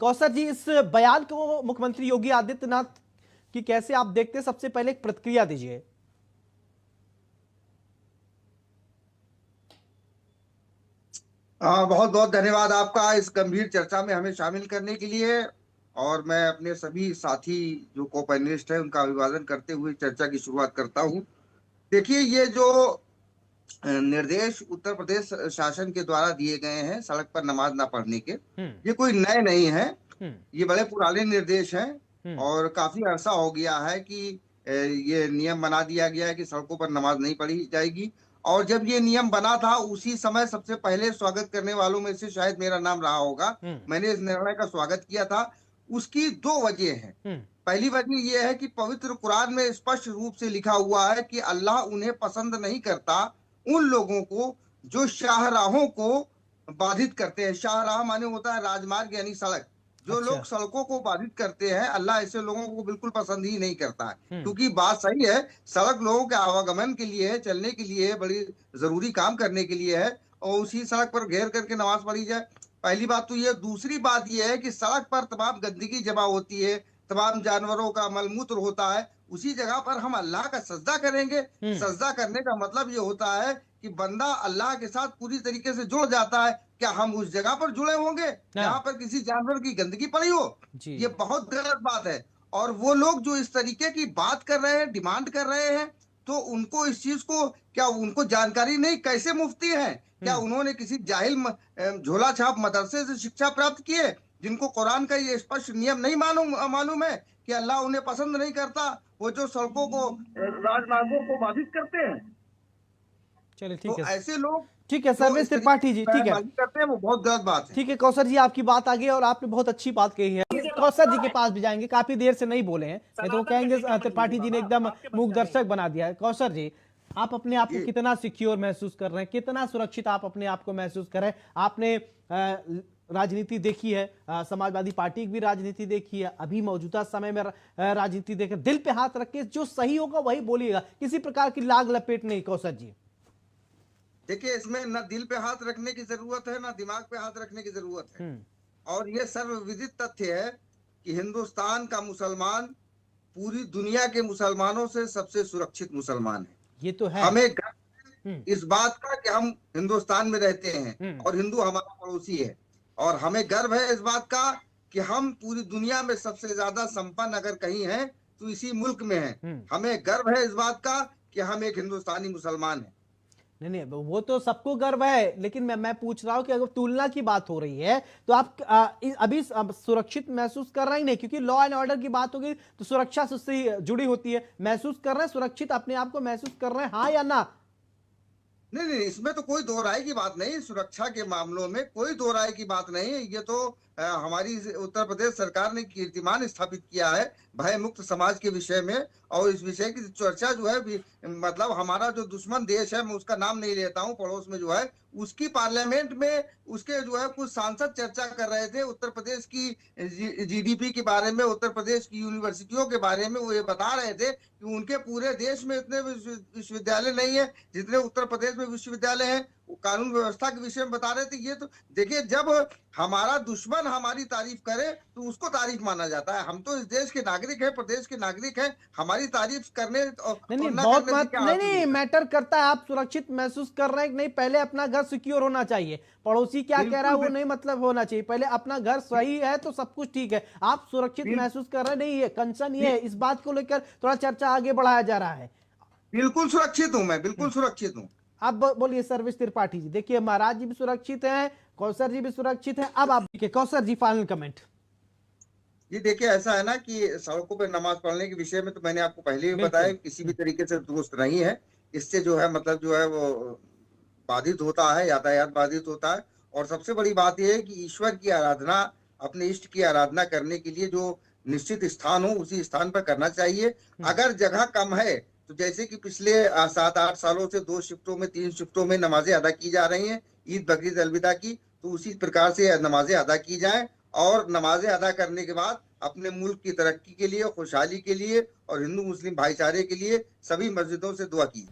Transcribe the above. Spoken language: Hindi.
कौसर जी, इस बयान को मुख्यमंत्री योगी आदित्यनाथ की कैसे आप देखते हैं? सबसे पहले एक प्रतिक्रिया दीजिए। बहुत बहुत धन्यवाद आपका इस गंभीर चर्चा में हमें शामिल करने के लिए। और मैं अपने सभी साथी जो को पैनलिस्ट हैं उनका अभिवादन करते हुए चर्चा की शुरुआत करता हूं। देखिए, ये जो निर्देश उत्तर प्रदेश शासन के द्वारा दिए गए हैं सड़क पर नमाज ना पढ़ने के, हम्म। ये कोई नए नहीं है। हम्म। ये बड़े पुराने निर्देश हैं हम्म। और काफी अरसा हो गया है कि ये नियम बना दिया गया है कि सड़कों पर नमाज नहीं पढ़ी जाएगी। और जब ये नियम बना था उसी समय सबसे पहले स्वागत करने वालों में से शायद मेरा नाम रहा होगा। हम्म। मैंने इस निर्णय का स्वागत किया था। उसकी दो वजह है। हम्म। पहली वजह यह है कि पवित्र कुरान में स्पष्ट रूप से लिखा हुआ है कि अल्लाह उन्हें पसंद नहीं करता उन लोगों को जो शाहराहों को बाधित करते हैं। शाहराह माने होता है राजमार्ग यानी सड़क। जो अच्छा। लोग सड़कों को बाधित करते हैं, अल्लाह ऐसे लोगों को बिल्कुल पसंद ही नहीं करता है। हम्म। क्योंकि बात सही है, सड़क लोगों के आवागमन के लिए है, चलने के लिए है, बड़ी जरूरी काम करने के लिए है। और उसी सड़क पर घेर करके नमाज पढ़ी जाए, पहली बात तो ये। दूसरी बात यह है कि सड़क पर तमाम गंदगी जमा होती है, तमाम जानवरों का मलमूत्र होता है। उसी जगह पर हम अल्लाह का सजदा करेंगे। हम्म। सजदा करने का मतलब ये होता है कि बंदा अल्लाह के साथ पूरी तरीके से जुड़ जाता है। क्या हम उस जगह पर जुड़े होंगे जहां पर किसी जानवर की गंदगी पड़ी हो? जी। ये बहुत गलत बात है। और वो लोग जो इस तरीके की बात कर रहे हैं, डिमांड कर रहे हैं, तो उनको इस चीज को क्या उनको जानकारी नहीं? कैसे मुफ्ती है? क्या उन्होंने किसी जाहिल झोला छाप मदरसे से शिक्षा प्राप्त की है, जिनको कुरान का ये स्पष्ट नियम नहीं मालूम मालूम है कि अल्लाह उन्हें पसंद नहीं करता वो जो सड़कों को राजमार्गों को बाधित करते हैं? चलिए, तो ठीक है। ऐसे लोग ठीक है, जो सर्वेश इस तरीके त्रिपाठी की जी, ठीक है। बयानबाजी करते हैं वो बहुत गलत बात है। ठीक है कौसर जी, आपकी बात आ गई और आपने बहुत अच्छी बात कही है। कौसर जी के पास भी जाएंगे, काफी देर से नहीं बोले हैं, नहीं तो वो कहेंगे त्रिपाठी जी ने एकदम मूक दर्शक बना दिया है। कौसर जी, आप अपने आप को कितना सिक्योर महसूस कर रहे हैं, कितना सुरक्षित आप अपने आप को महसूस कर रहे हैं? आपने राजनीति देखी है, समाजवादी पार्टी की भी राजनीति देखी है, अभी मौजूदा समय में राजनीति देख, दिल पे हाथ रख के जो सही होगा वही बोलिएगा, किसी प्रकार की लाग लपेट नहीं। कौसर जी, देखिए, इसमें ना दिल पे हाथ रखने की जरूरत है ना दिमाग पे हाथ रखने की जरूरत है। और ये सर्वविदित तथ्य है कि हिंदुस्तान का मुसलमान पूरी दुनिया के मुसलमानों से सबसे सुरक्षित मुसलमान है। ये तो है। हमें गर्व इस बात का कि हम हिंदुस्तान में रहते हैं और हिंदू हमारा पड़ोसी है। और हमें गर्व है इस बात का कि हम पूरी दुनिया में सबसे ज्यादा संपन्न अगर कहीं है तो इसी मुल्क में है। हमें गर्व है इस बात का कि हम एक हिंदुस्तानी मुसलमान है। नहीं नहीं, वो तो सबको गर्व है, लेकिन मैं पूछ रहा हूं कि अगर तुलना की बात हो रही है तो आप अभी सुरक्षित महसूस कर रहे ही नहीं, क्योंकि लॉ एंड ऑर्डर की बात होगी तो सुरक्षा से उससे जुड़ी होती है। महसूस कर रहे हैं सुरक्षित, अपने आप को महसूस कर रहे हैं, हाँ या ना? नहीं नहीं, इसमें तो कोई दो राय की बात नहीं। सुरक्षा के मामलों में कोई दो राय की बात नहीं है। ये तो हमारी उत्तर प्रदेश सरकार ने कीर्तिमान स्थापित किया है भय मुक्त समाज के विषय में। और इस विषय की चर्चा जो है मतलब हमारा जो दुश्मन देश है, मैं उसका नाम नहीं लेता हूँ, पड़ोस में जो है, उसकी पार्लियामेंट में उसके जो है कुछ सांसद चर्चा कर रहे थे उत्तर प्रदेश की जीडीपी के बारे में, उत्तर प्रदेश की यूनिवर्सिटियों के बारे में। वो ये बता रहे थे कि उनके पूरे देश में इतने विश्वविद्यालय नहीं है जितने उत्तर प्रदेश में विश्वविद्यालय हैं। कानून व्यवस्था के विषय में बता रहे थे। ये तो देखिए, जब हमारा दुश्मन हमारी तारीफ करे तो उसको तारीफ माना जाता है। हम तो इस देश के नागरिक हैं, प्रदेश के नागरिक हैं। हमारी तारीफ करने और नहीं ना बहुत करने से क्या हासिल नहीं होता है? मैटर करता है आप सुरक्षित महसूस कर रहे हैं कि नहीं। पहले अपना घर सिक्योर होना चाहिए, पड़ोसी क्या कह रहा है वो नहीं मतलब होना चाहिए, पहले अपना घर सही है तो सब कुछ ठीक है। आप सुरक्षित महसूस कर रहे नहीं है, कंसर्न ये है, इस बात को लेकर थोड़ा चर्चा आगे बढ़ाया जा रहा है। बिल्कुल सुरक्षित हूं मैं, बिल्कुल सुरक्षित हूं। अब बोलिए सर्वेश त्रिपाठी जी, देखिए महाराज जी भी सुरक्षित हैं, कौसर जी भी सुरक्षित हैं, अब आप देखिए कौसर जी फाइनल कमेंट। जी देखिए, ऐसा है ना कि सड़कों पर नमाज पढ़ने के विषय में तो मैंने आपको पहले भी बताया किसी भी तरीके से दुरुस्त नहीं है। इससे जो है मतलब जो है वो बाधित होता है, यातायात बाधित होता है। और सबसे बड़ी बात यह है कि ईश्वर की आराधना, अपने इष्ट की आराधना करने के लिए जो निश्चित स्थान हो उसी स्थान पर करना चाहिए। अगर जगह कम है तो जैसे कि पिछले 7-8 सालों से 2 शिफ्टों में 3 शिफ्टों में नमाजें अदा की जा रही हैं ईद बकरीद अलविदा की, तो उसी प्रकार से नमाजें अदा की जाएं। और नमाजें अदा करने के बाद अपने मुल्क की तरक्की के लिए, खुशहाली के लिए और हिंदू मुस्लिम भाईचारे के लिए सभी मस्जिदों से दुआ की।